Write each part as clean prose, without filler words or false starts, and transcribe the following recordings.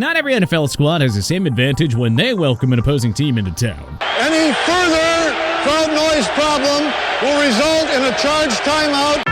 Not every NFL squad has the same advantage when they welcome an opposing team into town. Any further crowd noise problem will result in a charged timeout.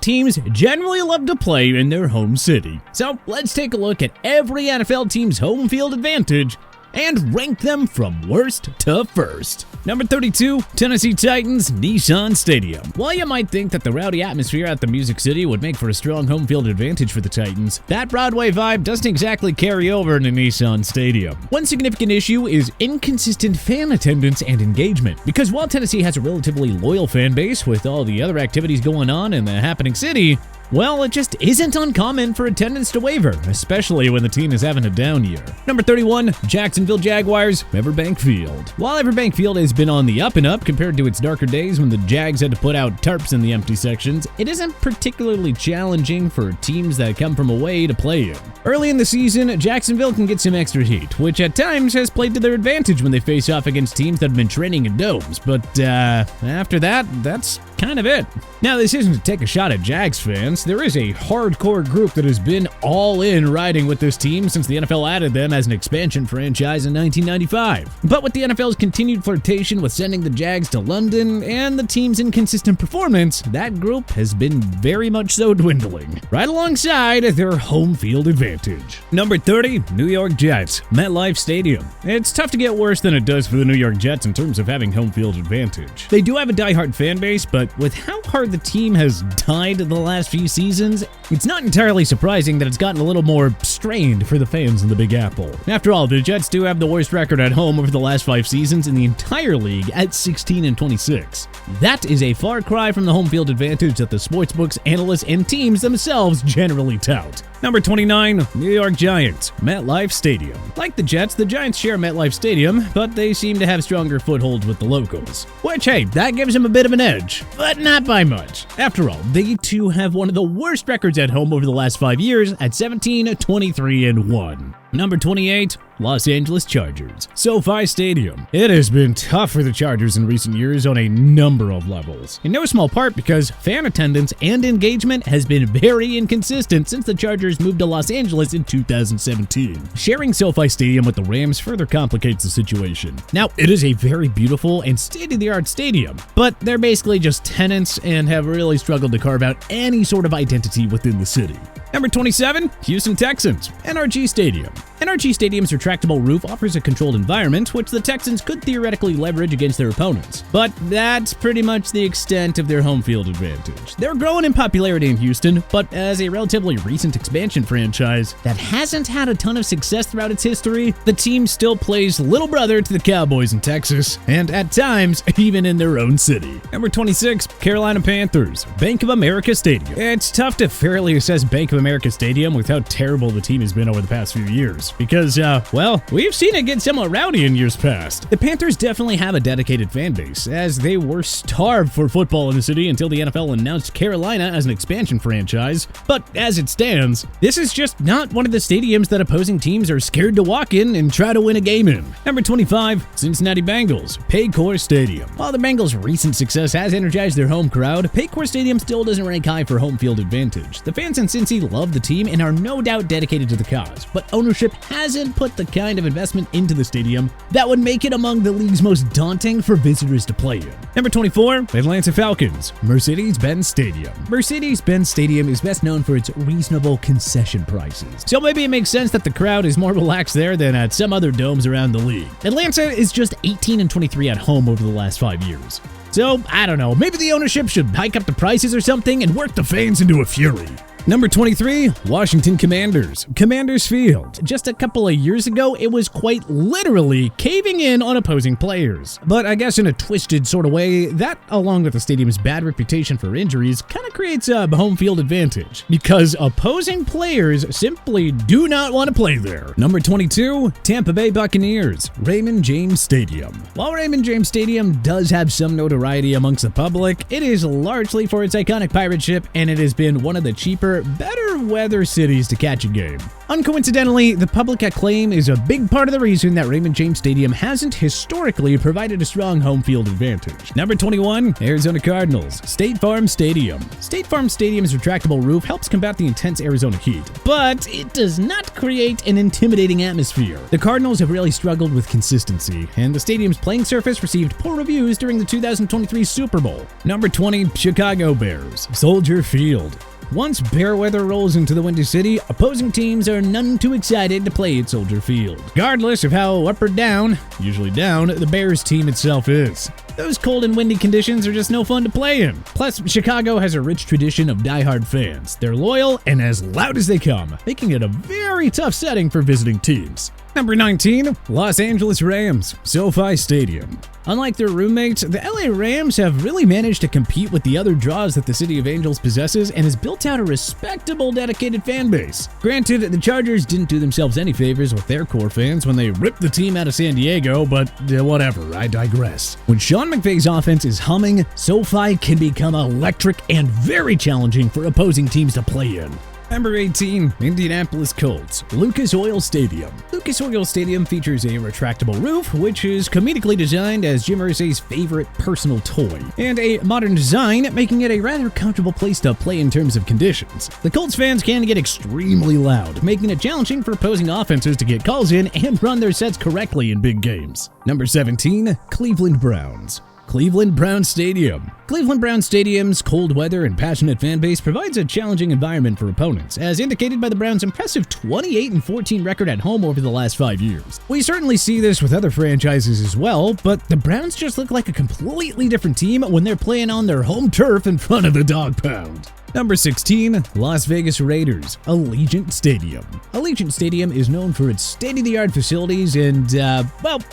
Teams generally love to play in their home city. So let's take a look at every NFL team's home field advantage and rank them from worst to first. Number 32, Tennessee Titans, Nissan Stadium. While you might think that the rowdy atmosphere at the Music City would make for a strong home field advantage for the Titans, that Broadway vibe doesn't exactly carry over to Nissan Stadium. One significant issue is inconsistent fan attendance and engagement, because while Tennessee has a relatively loyal fan base with all the other activities going on in the happening city, well, it just isn't uncommon for attendance to waver, especially when the team is having a down year. Number 31, Jacksonville Jaguars, Everbank Field. While Everbank Field has been on the up and up compared to its darker days when the Jags had to put out tarps in the empty sections, it isn't particularly challenging for teams that come from away to play in. Early in the season, Jacksonville can get some extra heat, which at times has played to their advantage when they face off against teams that have been training in domes, but after that, that's kind of it. Now, this isn't to take a shot at Jags fans. There is a hardcore group that has been all in riding with this team since the NFL added them as an expansion franchise in 1995. But with the NFL's continued flirtation with sending the Jags to London and the team's inconsistent performance, that group has been very much so dwindling, right alongside their home field advantage. Number 30, New York Jets, MetLife Stadium. It's tough to get worse than it does for the New York Jets in terms of having home field advantage. They do have a diehard fan base, but with how hard the team has died the last few seasons, it's not entirely surprising that it's gotten a little more strained for the fans in the Big Apple. After all, the Jets do have the worst record at home over the last 5 seasons in the entire league at 16-26. That is a far cry from the home field advantage that the sportsbooks, analysts, and teams themselves generally tout. Number 29, New York Giants, MetLife Stadium. Like the Jets, the Giants share MetLife Stadium, but they seem to have stronger footholds with the locals. Which, hey, that gives them a bit of an edge, but not by much. After all, they too have one of the worst records at home over the last 5 years at 17-23-1. Number 28, Los Angeles Chargers, SoFi Stadium. It has been tough for the Chargers in recent years on a number of levels, in no small part because fan attendance and engagement has been very inconsistent since the Chargers moved to Los Angeles in 2017. Sharing SoFi Stadium with the Rams further complicates the situation. Now, it is a very beautiful and state-of-the-art stadium, but they're basically just tenants and have really struggled to carve out any sort of identity within the city. Number 27, Houston Texans, NRG Stadium. NRG Stadium's retractable roof offers a controlled environment, which the Texans could theoretically leverage against their opponents. But that's pretty much the extent of their home field advantage. They're growing in popularity in Houston, but as a relatively recent expansion franchise that hasn't had a ton of success throughout its history, the team still plays little brother to the Cowboys in Texas, and at times, even in their own city. Number 26, Carolina Panthers, Bank of America Stadium. It's tough to fairly assess Bank of America Stadium with how terrible the team has been over the past few years, because, well, we've seen it get somewhat rowdy in years past. The Panthers definitely have a dedicated fan base, as they were starved for football in the city until the NFL announced Carolina as an expansion franchise, but as it stands, this is just not one of the stadiums that opposing teams are scared to walk in and try to win a game in. Number 25, Cincinnati Bengals, Paycor Stadium. While the Bengals' recent success has energized their home crowd, Paycor Stadium still doesn't rank high for home field advantage. The fans in Cincy love the team and are no doubt dedicated to the cause, but ownership hasn't put the kind of investment into the stadium that would make it among the league's most daunting for visitors to play in. Number 24, Atlanta Falcons, Mercedes-Benz Stadium. Mercedes-Benz Stadium is best known for its reasonable concession prices, so maybe it makes sense that the crowd is more relaxed there than at some other domes around the league. Atlanta is just 18-23 at home over the last 5 years. So, I don't know, maybe the ownership should hike up the prices or something and work the fans into a fury. Number 23, Washington Commanders, Commanders Field. Just a couple of years ago, it was quite literally caving in on opposing players. But I guess in a twisted sort of way, that, along with the stadium's bad reputation for injuries, kind of creates a home field advantage, because opposing players simply do not want to play there. Number 22, Tampa Bay Buccaneers, Raymond James Stadium. While Raymond James Stadium does have some notoriety amongst the public, it is largely for its iconic pirate ship, and it has been one of the cheaper, better weather cities to catch a game. Uncoincidentally, the public acclaim is a big part of the reason that Raymond James Stadium hasn't historically provided a strong home field advantage. Number 21, Arizona Cardinals, State Farm Stadium. State Farm Stadium's retractable roof helps combat the intense Arizona heat, but it does not create an intimidating atmosphere. The Cardinals have really struggled with consistency, and the stadium's playing surface received poor reviews during the 2023 Super Bowl. Number 20, Chicago Bears, Soldier Field. Once bear weather rolls into the Windy City, opposing teams are none too excited to play at Soldier Field, regardless of how up or down, usually down, the Bears team itself is. Those cold and windy conditions are just no fun to play in. Plus, Chicago has a rich tradition of diehard fans. They're loyal and as loud as they come, making it a very tough setting for visiting teams. Number 19, Los Angeles Rams, SoFi Stadium. Unlike their roommates, the LA Rams have really managed to compete with the other draws that the City of Angels possesses and has built out a respectable, dedicated fan base. Granted, the Chargers didn't do themselves any favors with their core fans when they ripped the team out of San Diego, but whatever, I digress. When Sean McVay's offense is humming, SoFi can become electric and very challenging for opposing teams to play in. Number 18, Indianapolis Colts, Lucas Oil Stadium. Lucas Oil Stadium features a retractable roof, which is comedically designed as Jim Irsay's favorite personal toy, and a modern design, making it a rather comfortable place to play in terms of conditions. The Colts fans can get extremely loud, making it challenging for opposing offenses to get calls in and run their sets correctly in big games. Number 17, Cleveland Browns, Cleveland Browns Stadium. Cleveland Browns Stadium's cold weather and passionate fan base provides a challenging environment for opponents, as indicated by the Browns' impressive 28-14 record at home over the last 5 years. We certainly see this with other franchises as well, but the Browns just look like a completely different team when they're playing on their home turf in front of the dog pound. Number 16, Las Vegas Raiders, Allegiant Stadium. Allegiant Stadium is known for its state-of-the-art facilities and,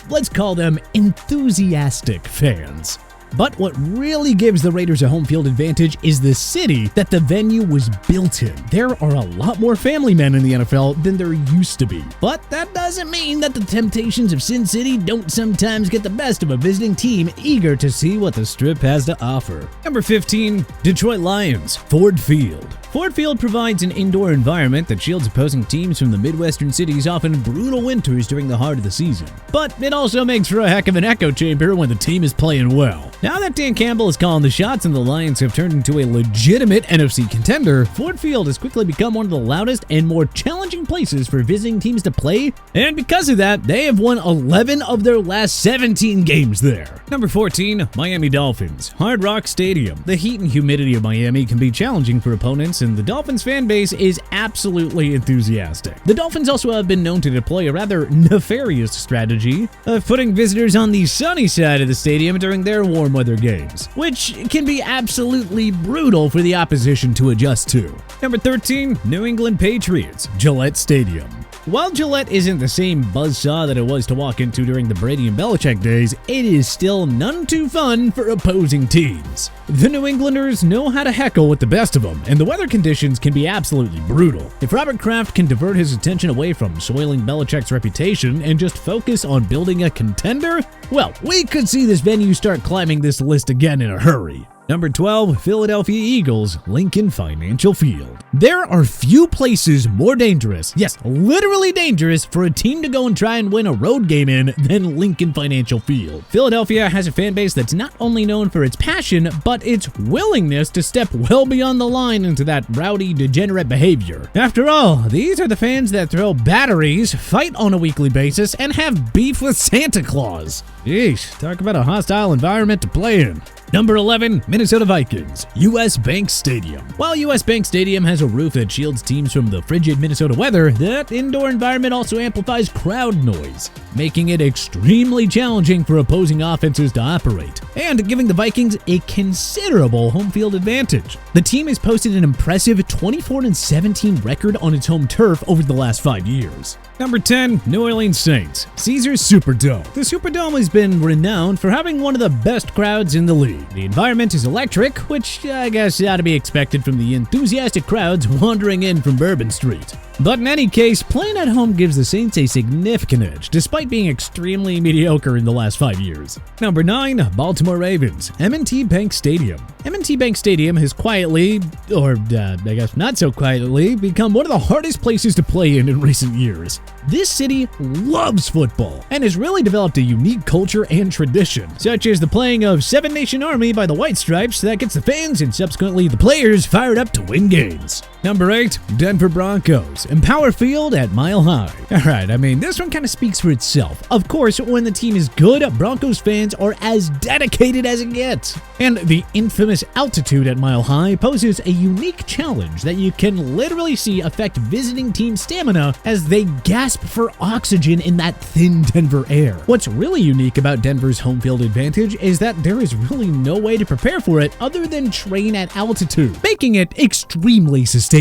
let's call them enthusiastic fans. But what really gives the Raiders a home field advantage is the city that the venue was built in. There are a lot more family men in the NFL than there used to be. But that doesn't mean that the temptations of Sin City don't sometimes get the best of a visiting team eager to see what the Strip has to offer. Number 15, Detroit Lions, Ford Field. Ford Field provides an indoor environment that shields opposing teams from the Midwestern city's often brutal winters during the heart of the season. But it also makes for a heck of an echo chamber when the team is playing well. Now that Dan Campbell is calling the shots and the Lions have turned into a legitimate NFC contender, Ford Field has quickly become one of the loudest and more challenging places for visiting teams to play, and because of that, they have won 11 of their last 17 games there. Number 14, Miami Dolphins, Hard Rock Stadium. The heat and humidity of Miami can be challenging for opponents, and the Dolphins fan base is absolutely enthusiastic. The Dolphins also have been known to deploy a rather nefarious strategy of putting visitors on the sunny side of the stadium during their warm weather games, which can be absolutely brutal for the opposition to adjust to. Number 13, New England Patriots, Gillette Stadium. While Gillette isn't the same buzzsaw that it was to walk into during the Brady and Belichick days, it is still none too fun for opposing teams. The New Englanders know how to heckle with the best of them, and the weather conditions can be absolutely brutal. If Robert Kraft can divert his attention away from soiling Belichick's reputation and just focus on building a contender, well, we could see this venue start climbing this list again in a hurry. Number 12, Philadelphia Eagles, Lincoln Financial Field. There are few places more dangerous, yes, literally dangerous, for a team to go and try and win a road game in than Lincoln Financial Field. Philadelphia has a fan base that's not only known for its passion, but its willingness to step well beyond the line into that rowdy, degenerate behavior. After all, these are the fans that throw batteries, fight on a weekly basis, and have beef with Santa Claus. Yeesh, talk about a hostile environment to play in. Number 11, Minnesota Vikings, US Bank Stadium. While US Bank Stadium has a roof that shields teams from the frigid Minnesota weather, that indoor environment also amplifies crowd noise, making it extremely challenging for opposing offenses to operate, and giving the Vikings a considerable home field advantage. The team has posted an impressive 24-17 record on its home turf over the last 5 years. Number 10, New Orleans Saints, Caesars Superdome. The Superdome has been renowned for having one of the best crowds in the league. The environment is electric, which I guess ought to be expected from the enthusiastic crowds wandering in from Bourbon Street. But in any case, playing at home gives the Saints a significant edge, despite being extremely mediocre in the last 5 years. Number 9, Baltimore Ravens, M&T Bank Stadium. M&T Bank Stadium has quietly, or I guess not so quietly, become one of the hardest places to play in recent years. This city loves football and has really developed a unique culture and tradition, such as the playing of Seven Nation Army by the White Stripes that gets the fans and subsequently the players fired up to win games. Number 8, Denver Broncos, Empower Field at Mile High. Alright, I mean, this one kind of speaks for itself. Of course, when the team is good, Broncos fans are as dedicated as it gets. And the infamous altitude at Mile High poses a unique challenge that you can literally see affect visiting team stamina as they gasp for oxygen in that thin Denver air. What's really unique about Denver's home field advantage is that there is really no way to prepare for it other than train at altitude, making it extremely sustainable.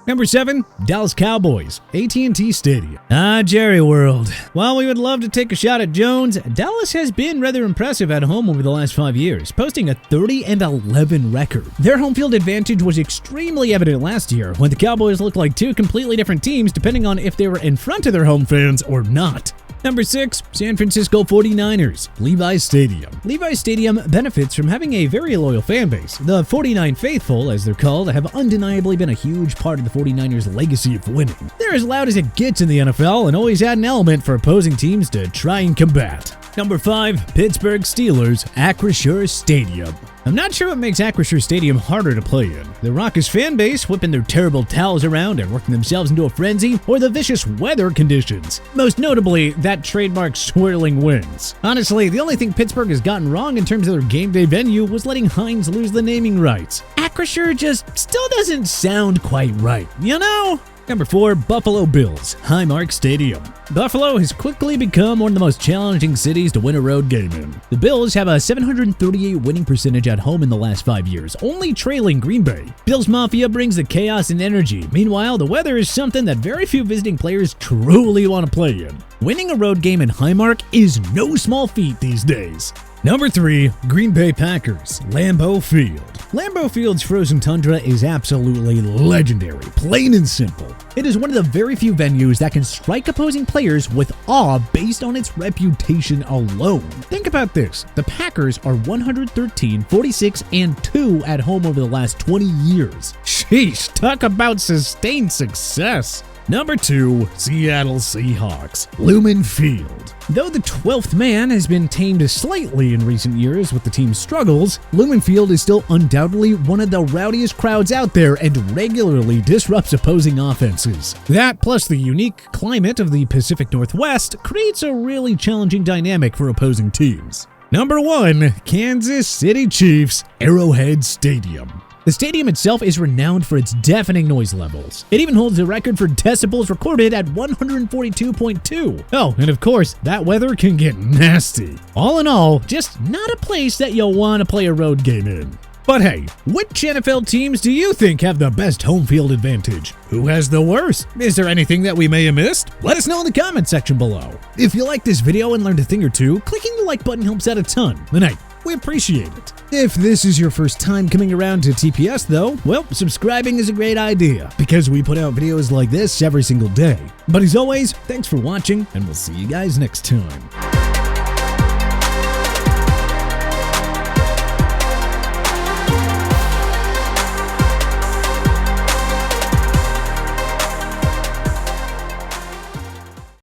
Number 7, Dallas Cowboys, AT&T Stadium. Jerry World. While we would love to take a shot at Jones, Dallas has been rather impressive at home over the last 5 years, posting a 30-11 record. Their home field advantage was extremely evident last year, when the Cowboys looked like two completely different teams depending on if they were in front of their home fans or not. Number 6, San Francisco 49ers, Levi's Stadium. Levi's Stadium benefits from having a very loyal fan base. The 49 Faithful, as they're called, have undeniably been a huge part of the 49ers' legacy of winning. They're as loud as it gets in the NFL and always add an element for opposing teams to try and combat. Number 5, Pittsburgh Steelers, Acrisure Stadium. I'm not sure what makes Acrisure Stadium harder to play in. The raucous fan base whipping their terrible towels around and working themselves into a frenzy, or the vicious weather conditions. Most notably, that trademark swirling winds. Honestly, the only thing Pittsburgh has gotten wrong in terms of their game day venue was letting Heinz lose the naming rights. Acrisure just still doesn't sound quite right, you know? Number 4, Buffalo Bills, Highmark Stadium. Buffalo has quickly become one of the most challenging cities to win a road game in. The Bills have a 738 winning percentage at home in the last 5 years, only trailing Green Bay. Bills Mafia brings the chaos and energy. Meanwhile, the weather is something that very few visiting players truly want to play in. Winning a road game in Highmark is no small feat these days. Number 3, Green Bay Packers, Lambeau Field. Lambeau Field's frozen tundra is absolutely legendary, plain and simple. It is one of the very few venues that can strike opposing players with awe based on its reputation alone. Think about this, the Packers are 113, 46, and 2 at home over the last 20 years. Sheesh, talk about sustained success. Number 2, Seattle Seahawks, Lumen Field. Though the 12th man has been tamed slightly in recent years with the team's struggles, Lumen Field is still undoubtedly one of the rowdiest crowds out there and regularly disrupts opposing offenses. That, plus the unique climate of the Pacific Northwest, creates a really challenging dynamic for opposing teams. Number 1, Kansas City Chiefs, Arrowhead Stadium. The stadium itself is renowned for its deafening noise levels. It even holds the record for decibels recorded at 142.2. Oh, and of course, that weather can get nasty. All in all, just not a place that you'll want to play a road game in. But hey, which NFL teams do you think have the best home field advantage? Who has the worst? Is there anything that we may have missed? Let us know in the comment section below. If you liked this video and learned a thing or two, clicking the like button helps out a ton. And hey, we appreciate it. If this is your first time coming around to TPS though, well, subscribing is a great idea because we put out videos like this every single day. But as always, thanks for watching and we'll see you guys next time.